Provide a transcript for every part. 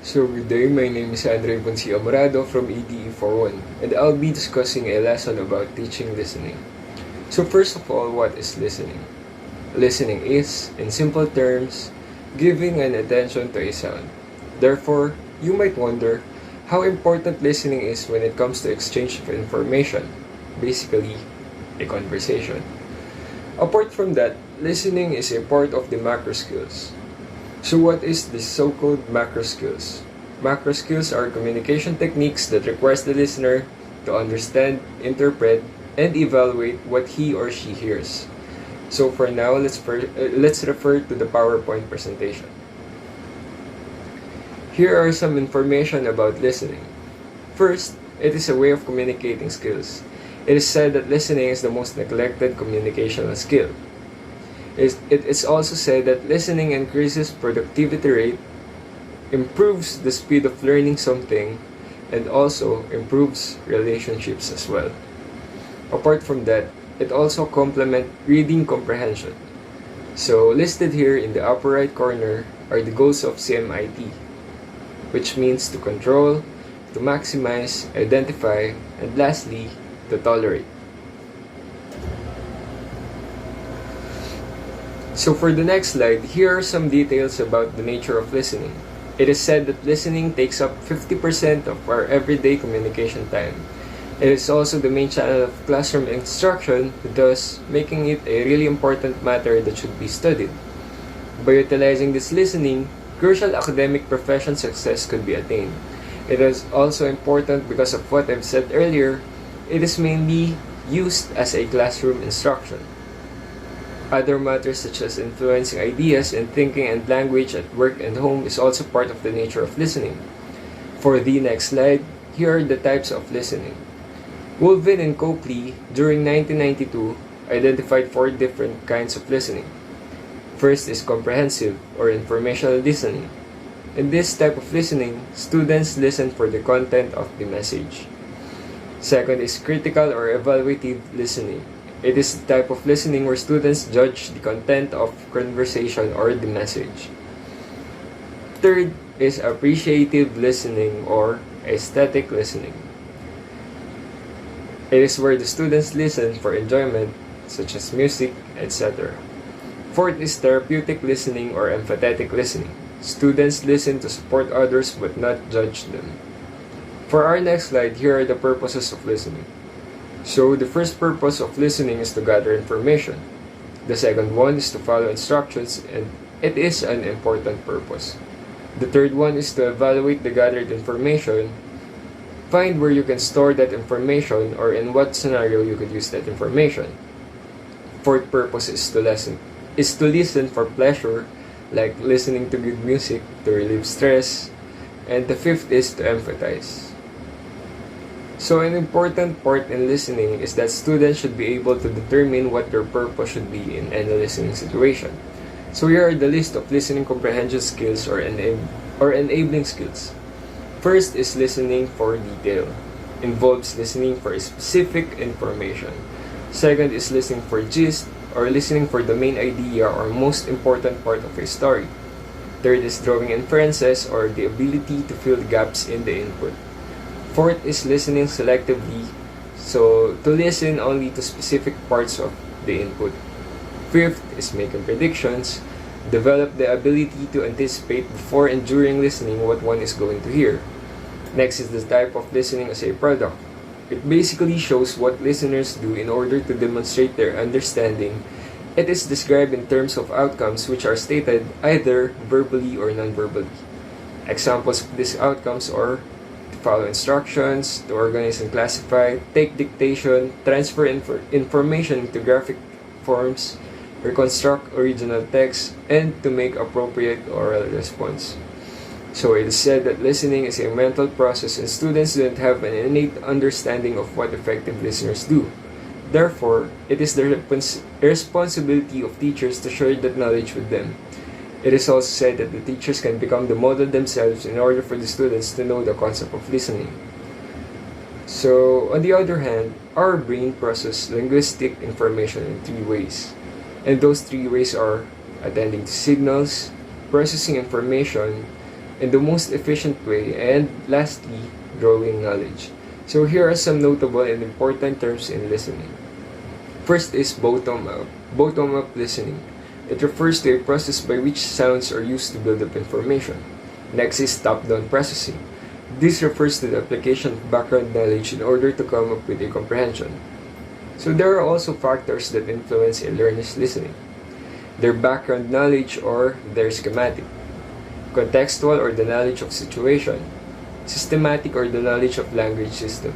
So good day, my name is Andre Bonsi Amorado from EDE41 and I'll be discussing a lesson about teaching listening. So first of all, what is listening? Listening is, in simple terms, giving an attention to a sound. Therefore, you might wonder how important listening is when it comes to exchange of information, basically a conversation. Apart from that, listening is a part of the macro skills. So what is the so-called macro skills? Macro skills are communication techniques that requires the listener to understand, interpret, and evaluate what he or she hears. So for now, let's refer to the PowerPoint presentation. Here are some information about listening. First, it is a way of communicating skills. It is said that listening is the most neglected communicational skill. It is also said that listening increases productivity rate, improves the speed of learning something, and also improves relationships as well. Apart from that, it also complements reading comprehension. So listed here in the upper right corner are the goals of CMIT, which means to control, to maximize, identify, and lastly, to tolerate. So for the next slide, here are some details about the nature of listening. It is said that listening takes up 50% of our everyday communication time. It is also the main channel of classroom instruction, thus making it a really important matter that should be studied. By utilizing this listening, crucial academic profession success could be attained. It is also important because of what I've said earlier, it is mainly used as a classroom instruction. Other matters such as influencing ideas and thinking and language at work and home is also part of the nature of listening. For the next slide, here are the types of listening. Wolvin and Copley, during 1992, identified 4 different kinds of listening. First is comprehensive or informational listening. In this type of listening, students listen for the content of the message. Second is critical or evaluative listening. It is the type of listening where students judge the content of conversation or the message. Third is appreciative listening or aesthetic listening. It is where the students listen for enjoyment, such as music, etc. Fourth is therapeutic listening or empathetic listening. Students listen to support others but not judge them. For our next slide, here are the purposes of listening. So the first purpose of listening is to gather information. The second one is to follow instructions, and it is an important purpose. The third one is to evaluate the gathered information, find where you can store that information or in what scenario you could use that information. Fourth purpose is to listen for pleasure, like listening to good music to relieve stress. And the fifth is to empathize. So an important part in listening is that students should be able to determine what their purpose should be in any listening situation. So here are the list of listening comprehension skills or enabling skills. First is listening for detail. Involves listening for specific information. Second is listening for gist or listening for the main idea or most important part of a story. Third is drawing inferences or the ability to fill the gaps in the input. Fourth is listening selectively, so to listen only to specific parts of the input. Fifth is making predictions, develop the ability to anticipate before and during listening what one is going to hear. Next is the type of listening as a product. It basically shows what listeners do in order to demonstrate their understanding. It is described in terms of outcomes which are stated either verbally or non-verbally. Examples of these outcomes are to follow instructions, to organize and classify, take dictation, transfer information into graphic forms, reconstruct original text, and to make appropriate oral response. So it is said that listening is a mental process and students don't have an innate understanding of what effective listeners do. Therefore, it is the responsibility of teachers to share that knowledge with them. It is also said that the teachers can become the model themselves in order for the students to know the concept of listening. So, on the other hand, our brain processes linguistic information in 3 ways. And those 3 ways are attending to signals, processing information, in the most efficient way, and lastly, growing knowledge. So here are some notable and important terms in listening. First is bottom-up listening. It refers to a process by which sounds are used to build up information. Next is top-down processing. This refers to the application of background knowledge in order to come up with a comprehension. So there are also factors that influence a learner's listening. Their background knowledge or their schematic. Contextual or the knowledge of situation. Systematic or the knowledge of language system.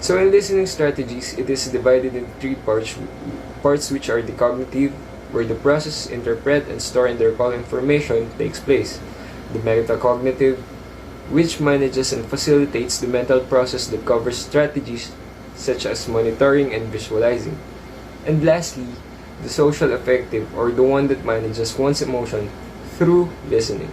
So in listening strategies, it is divided into three parts which are the cognitive, where the process, interpret, and store and recall information takes place. The metacognitive, which manages and facilitates the mental process that covers strategies such as monitoring and visualizing. And lastly, the social affective, or the one that manages one's emotion through listening.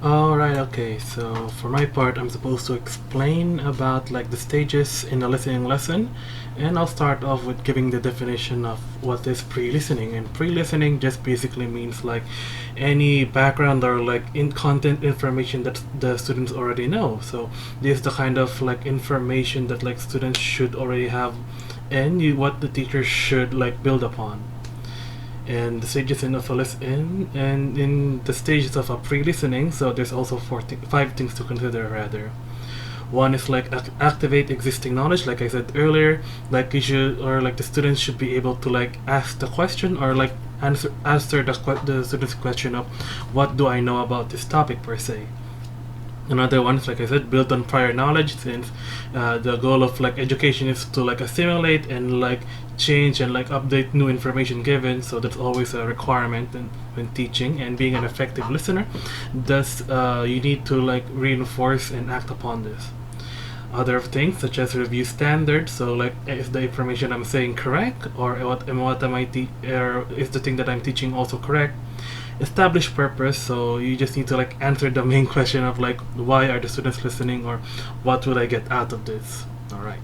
Alright, okay, so for my part, I'm supposed to explain about like the stages in a listening lesson, and I'll start off with giving the definition of what is pre-listening. And pre-listening just basically means like any background or like in content information that the students already know. So this is the kind of like information that like students should already have, and what the teacher should like build upon. And the stages in in the stages of a pre-listening, so there's also five things to consider rather. One is like activate existing knowledge, like I said earlier, like you should, or like the students should be able to like ask the question or like answer the student's question of what do I know about this topic per se. Another one is, like I said, built on prior knowledge, since the goal of like education is to like assimilate and like change and like update new information given, so that's always a requirement when teaching. And being an effective listener, thus you need to like reinforce and act upon this. Other things such as review standards, so like is the information I'm saying correct, or what am I or is the thing that I'm teaching also correct? Establish purpose, so you just need to like answer the main question of like why are the students listening, or what will I get out of this. All right.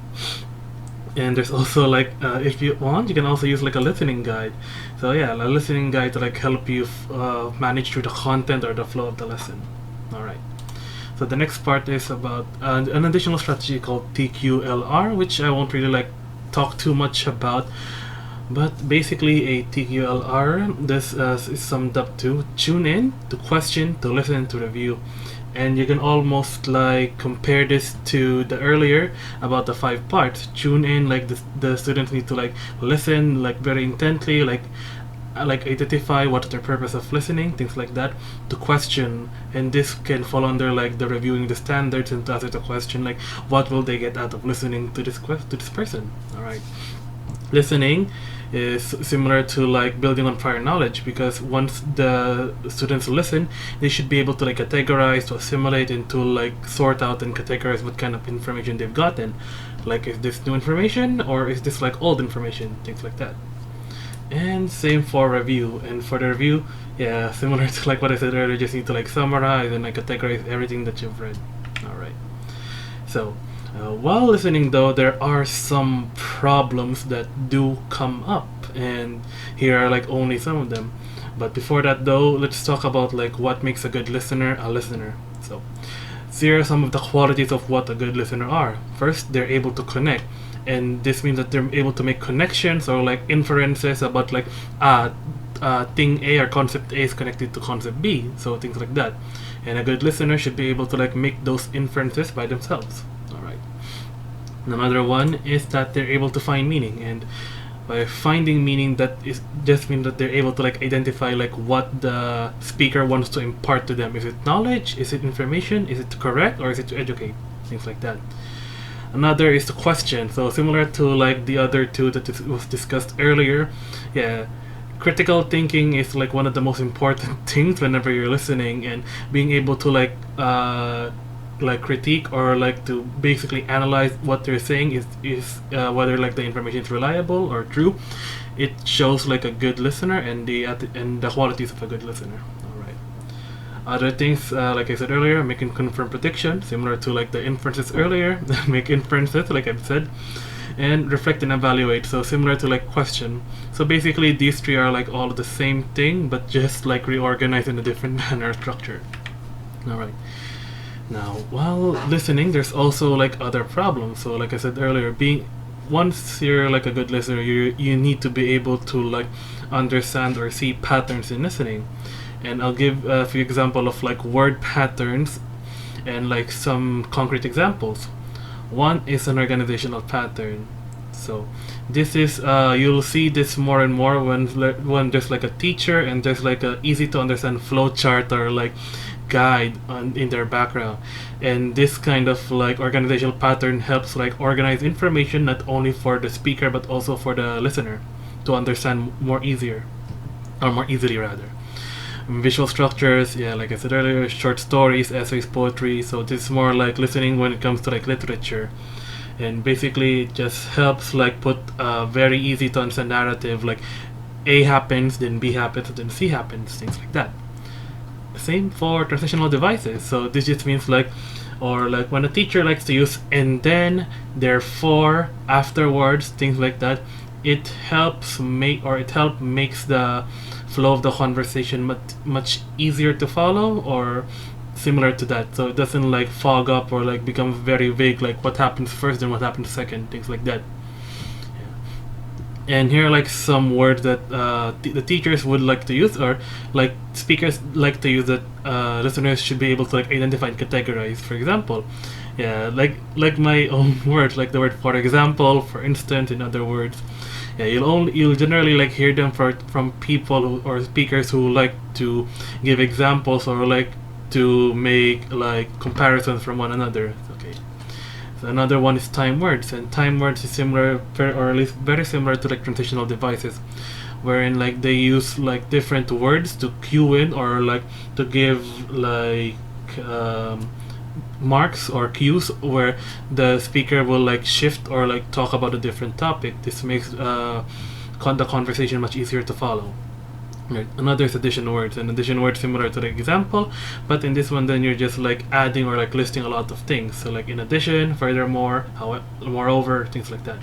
And there's also like if you want, you can also use like a listening guide. So yeah, a listening guide to like help you manage through the content or the flow of the lesson. All right. So the next part is about an additional strategy called TQLR, which I won't really like talk too much about. But basically, a TQLR, this is summed up to tune in, to question, to listen, to review. And you can almost like compare this to the earlier about the 5 parts. Tune in, like the students need to like listen like very intently, like identify what's their purpose of listening, things like that. To question, and this can fall under like the reviewing the standards, and to answer the question like what will they get out of listening to this person. All right. Listening is similar to like building on prior knowledge, because once the students listen, they should be able to like categorize, to assimilate, and to like sort out and categorize what kind of information they've gotten. Like, is this new information or is this like old information, things like that. And same for review. And for the review, yeah, similar to like what I said earlier, just need to like summarize and like categorize everything that you've read. All right. So while listening though, there are some problems that do come up, and here are like only some of them. But before that though, let's talk about like what makes a good listener a listener. So here are some of the qualities of what a good listener are. First, they're able to connect, and this means that they're able to make connections or like inferences about like thing A or concept A is connected to concept B, so things like that. And a good listener should be able to like make those inferences by themselves. Another one is that they're able to find meaning, and by finding meaning, that is just mean that they're able to like identify like what the speaker wants to impart to them. Is it knowledge? Is it information? Is it to correct, or is it to educate? Things like that. Another is to question. So similar to like the other two that was discussed earlier, yeah. Critical thinking is like one of the most important things whenever you're listening, and being able to like critique or like to basically analyze what they're saying is whether like the information is reliable or true. It shows like a good listener and the qualities of a good listener. All right. Other things, like I said earlier, making confirmed prediction, similar to like the inferences earlier. Make inferences, like I've said. and reflect and evaluate. So similar to like question. So basically these three are like all the same thing, but just like reorganized in a different manner, structured. All right. Now, while listening, there's also like other problems. So like I said earlier, being once you're like a good listener, you need to be able to like understand or see patterns in listening. And I'll give a few examples of like word patterns and like some concrete examples. One is an organizational pattern. So this is you'll see this more and more when there's like a teacher and there's like a easy to understand flow chart or like guide in their background, and this kind of like organizational pattern helps like organize information not only for the speaker but also for the listener to understand more easier or more easily rather. Visual structures, yeah, like I said earlier, short stories, essays, poetry. So this is more like listening when it comes to like literature, and basically it just helps like put a very easy to understand narrative, like A happens, then B happens, then C happens, things like that. Same for transitional devices. So this just means like, or like when a teacher likes to use and then, therefore, afterwards, things like that, it helps makes the flow of the conversation much easier to follow, or similar to that. So it doesn't like fog up or like become very vague, like what happens first and what happens second, things like that. And here are like some words that the teachers would like to use, or like speakers like to use, that listeners should be able to like identify and categorize. For example, yeah, like my own words, like the word for example, for instance, in other words. Yeah, you'll generally like hear them from people or speakers who like to give examples or like to make like comparisons from one another. Okay. So another one is time words, and time words is similar, or at least very similar to like transitional devices, wherein like they use like different words to cue in or like to give like marks or cues where the speaker will like shift or like talk about a different topic. This makes the conversation much easier to follow. Right. Another is addition words, and addition words similar to the example, but in this one then you're just like adding or like listing a lot of things. So like in addition, furthermore, however, moreover, things like that.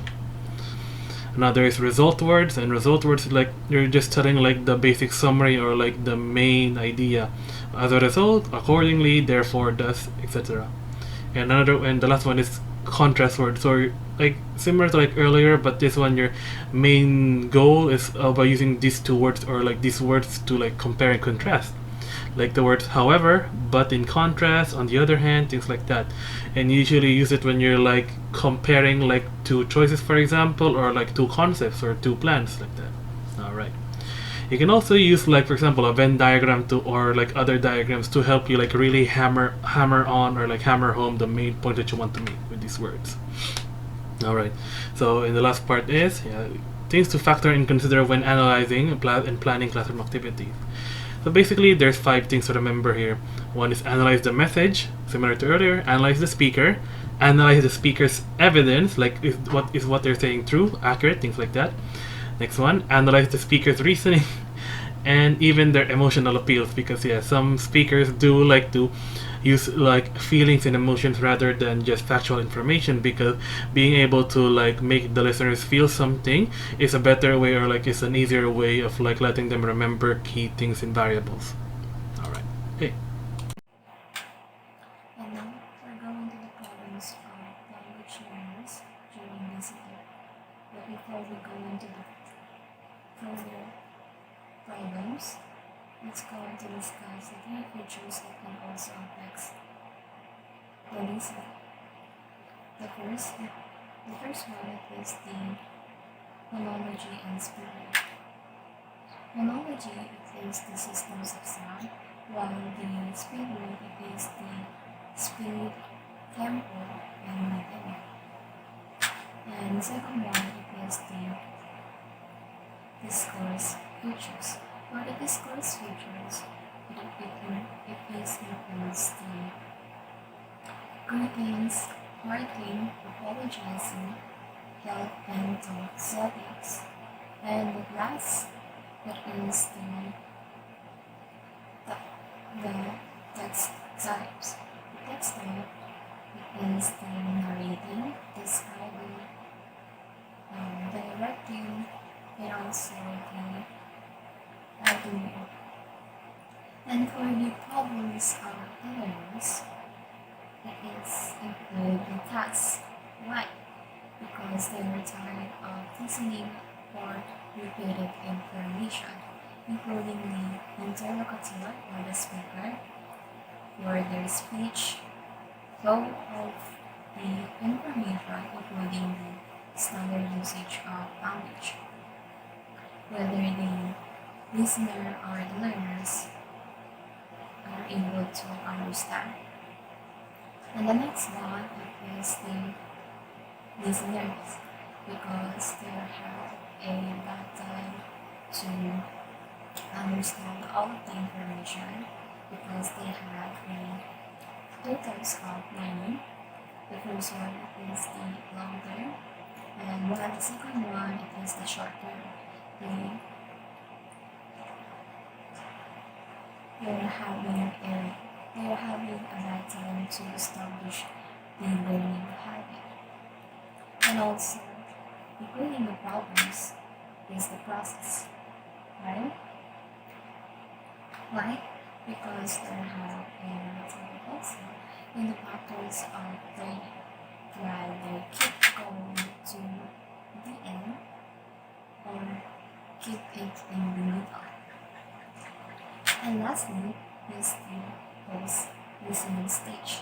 Another is result words, and result words is like you're just telling like the basic summary or like the main idea. As a result, accordingly, therefore, thus, etc. And the last one is contrast words. So like similar to like earlier, but this one your main goal is by using these two words or like these words to like compare and contrast, like the words however, but in contrast, on the other hand, things like that. And you usually use it when you're like comparing like two choices, for example, or like two concepts or two plans, like that. All right. You can also use like, for example, a Venn diagram to, or like other diagrams to help you like really hammer on or like hammer home the main point that you want to make with these words. All right. So in the last part is things to factor and consider when analyzing and planning classroom activities. So basically, there's 5 things to remember here. One is analyze the message, similar to earlier. Analyze the speaker. Analyze the speaker's evidence, like is what they're saying true, accurate, things like that. Next one, analyze the speaker's reasoning and even their emotional appeals, because some speakers do like to use like feelings and emotions rather than just factual information, because being able to like make the listeners feel something is a better way, or like is an easier way of like letting them remember key things and variables. All right. Okay. And now we're going to the problems of language learners during listening. But before we go into the further problems, let's go on to discuss the 3 features that can also affect the listening. The first one is the phonology and speed. Phonology is the systems of sound, while the speed rate is the speed, tempo, and rhythm. And the second one is the discourse features. For the discourse features, it includes the greetings, marking, apologizing, help and talk settings. And the last, that is the text types. The text type is the narrating, describing, directing, and also the arguing. And for the problems of learners, it is include the tasks. Why? Because they were tired of listening for repeated information, including the interlocutor or the speaker, for their speech, flow of the information, including the standard usage of language, whether the listener or the learners are able to understand. And the next one is the listeners, because they have a bad time to understand all of the information, because they have the two types of learning. The first one is the long term, and while the second one is the short term. They they are having a bad time to establish the learning habit. And also, including the problems is the process, right? Why? Because they have a negative also in the factors of learning, while they keep going to the end or keep it in the middle. And lastly is the post-listening stage.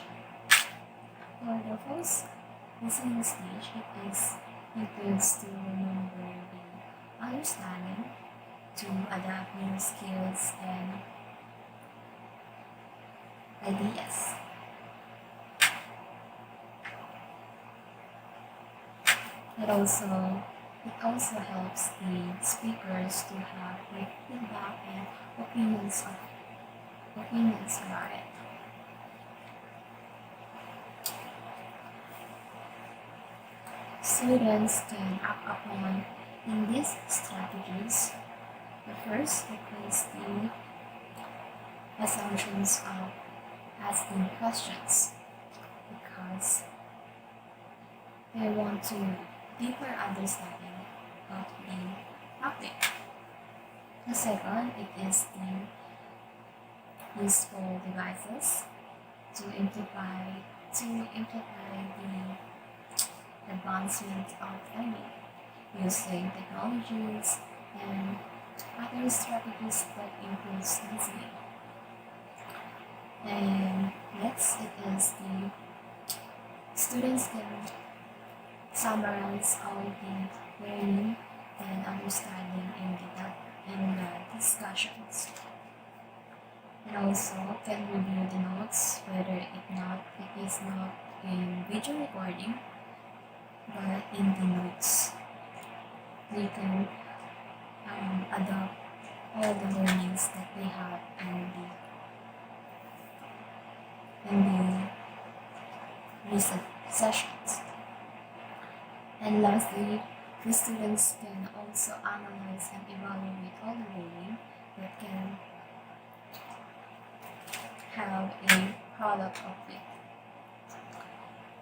For the post-listening stage, includes to remember the understanding, to adapt new skills and ideas. It also helps the speakers to have quick feedback and opinions about it. Students can act upon in these strategies. The first is the assumptions of asking questions, because they want to deeper understanding of the topic. The second, it is the useful devices to amplify the advancement of learning using technologies and other strategies that includes listening. And next, it is the students can summarize all the learning and understanding in the discussions. And also can review the notes, whether it is not in video recording, but in the notes. They can adopt all the learnings that they have in the recent sessions. And lastly, the students can also analyze and evaluate all the learning that can have a product of it.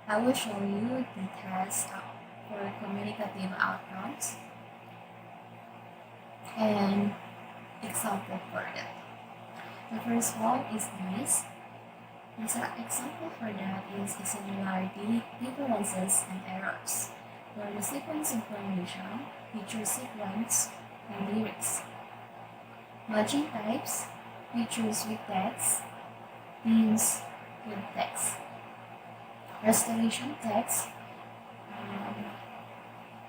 I will show you the test for communicative outcomes and example for it. The first one is this. The example for that is the similarity, differences, and errors. For the sequence information, feature sequence and lyrics. Matching types, features with text, themes with text. Restoration text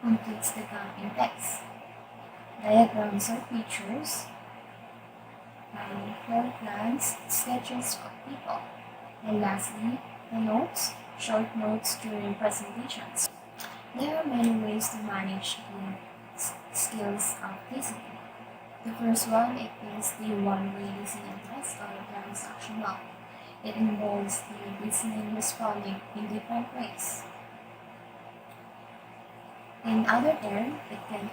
completes the gap in text. Diagrams or pictures, floor plans, sketches of people. And lastly, the notes, short notes during presentations. There are many ways to manage the skills of listening. The first one, it is the one-way listening test or transactional. It involves the listening responding in different ways. In other terms, it can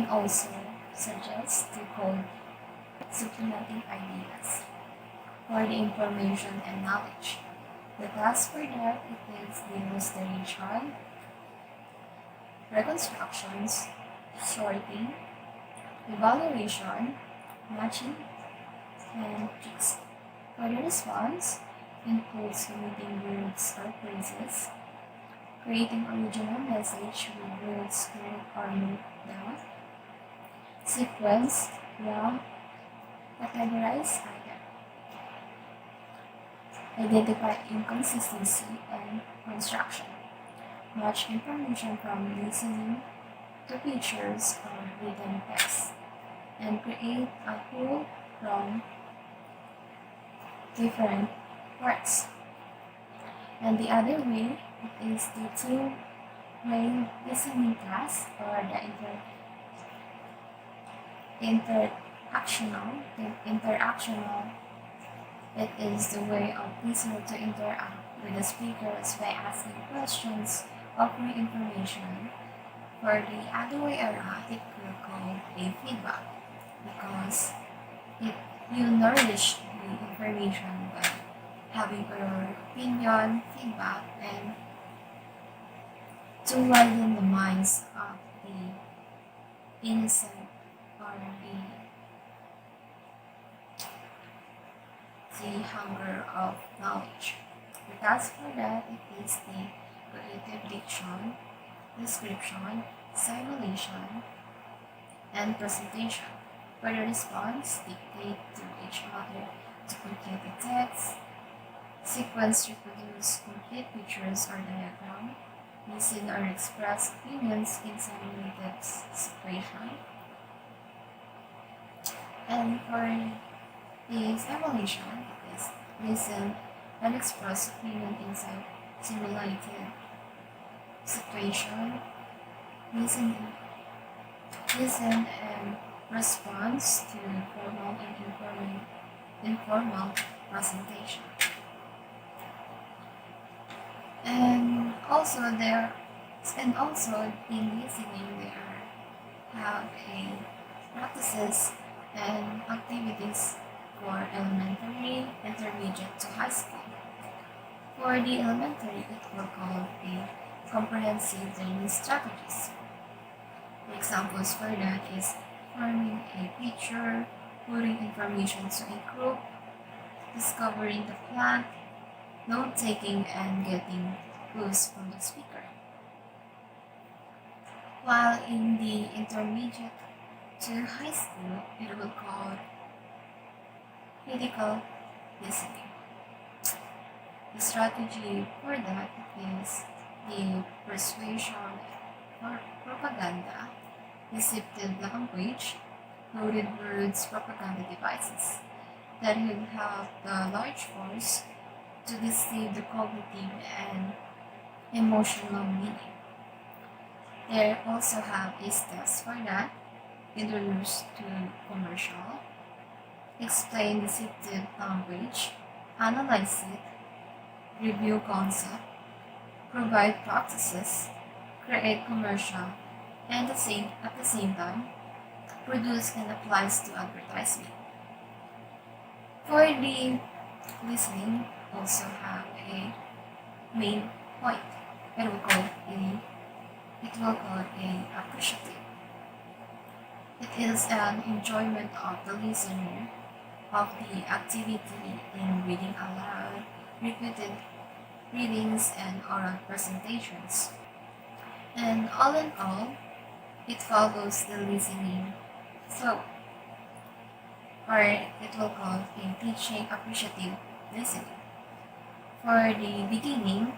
also suggest to code supplementing ideas for the information and knowledge. The task for that it is the restoration, reconstructions, sorting, evaluation, matching, and fixing. For the response, includes reading words or phrases, creating original message with words moved or moved down, sequence, round, categorize item, identify inconsistency and construction, match information from listening to pictures or written text, and create a whole from different parts. And the other way is the two-way listening task or the interactional. It is the way of listener to interact with the speakers by asking questions, offering information. For the other way around, it will call a feedback because it you nourish the information by having your opinion, feedback, and to widen the minds of the innocent or the hunger of knowledge. The task for that it is the creative diction, description, simulation, and presentation. For the response, dictate to each other to complete the text, sequence reproduce complete pictures or diagram, listen or express opinions in simulated situation, and for the simulation, it is listen and express opinion inside simulated situation, listen, listen and response to formal and informal presentation. And also in listening there have a practices and activities for elementary, intermediate to high school. For the elementary, it will call the comprehensive learning strategies. Examples for that is forming a picture, putting information to a group, discovering the plant, note taking, and getting clues from the speaker. While in the intermediate to high school, it will call critical listening. The strategy for that is the persuasion or propaganda, deceptive language, loaded words propaganda devices that will have the large force to deceive the cognitive and emotional meaning. They also have a test for that, introduce to commercial, explain deceptive language, analyze it, review concept, provide practices, create commercial, and at the same time, produce and applies to advertisement. For the listening, also have a main point. It will call a appreciative. It is an enjoyment of the listener of the activity in reading aloud, repeated readings, and oral presentations. And all in all, it follows the listening flow, or it will call a teaching appreciative listening. For the beginning,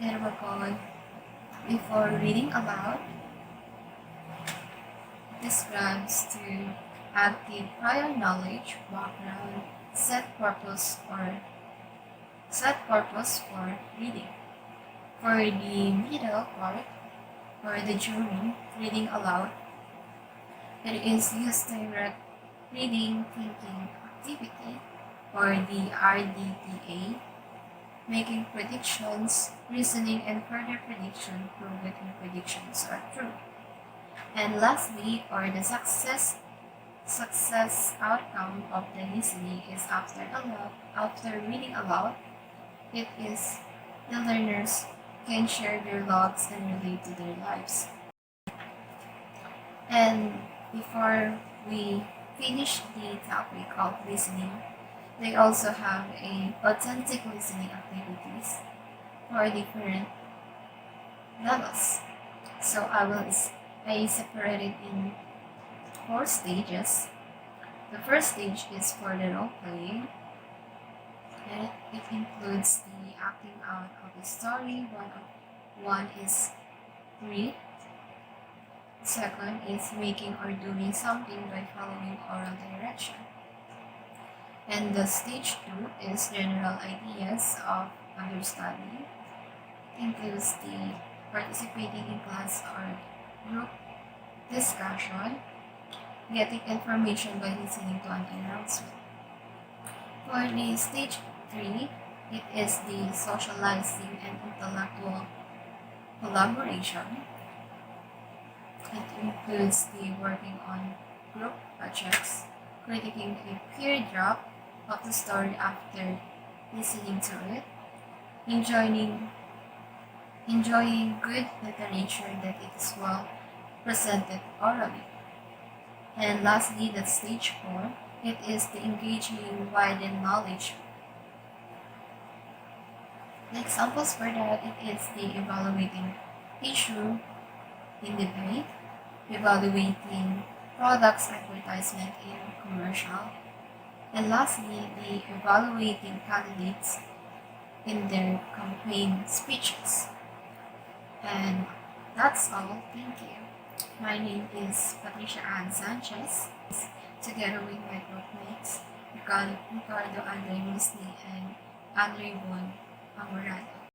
it will call before reading aloud, describes to active prior knowledge, background, set purpose for reading. For the middle part, for the during reading aloud, it is used direct reading thinking activity or the RDTA, making predictions, reasoning and further prediction prove that your predictions are true. And lastly, or the success outcome of the listening is after reading aloud, it is the learners can share their logs and relate to their lives. And before we finish the topic of listening, they also have a authentic listening activities for different levels. So I separate it in 4 stages. The first stage is for the role playing, and it includes the acting out of a story. One is read. Second is making or doing something by following oral direction. And the stage 2 is general ideas of understanding. It includes the participating in class or group discussion, getting information by listening to an announcement. For the stage 3, it is the socializing and intellectual collaboration. It includes the working on group projects, critiquing a peer drop of the story after listening to it, enjoying good literature that it is well presented orally. And lastly, the stage 4, it is the engaging widen knowledge. The examples for that, it is the evaluating issue in debate, evaluating products advertisement in commercial, and lastly, the evaluating candidates in their campaign speeches. And that's all. Thank you. My name is Patricia Ann Sanchez, together with my groupmates, Ricardo Andre Musni and Andre Bon Amorado.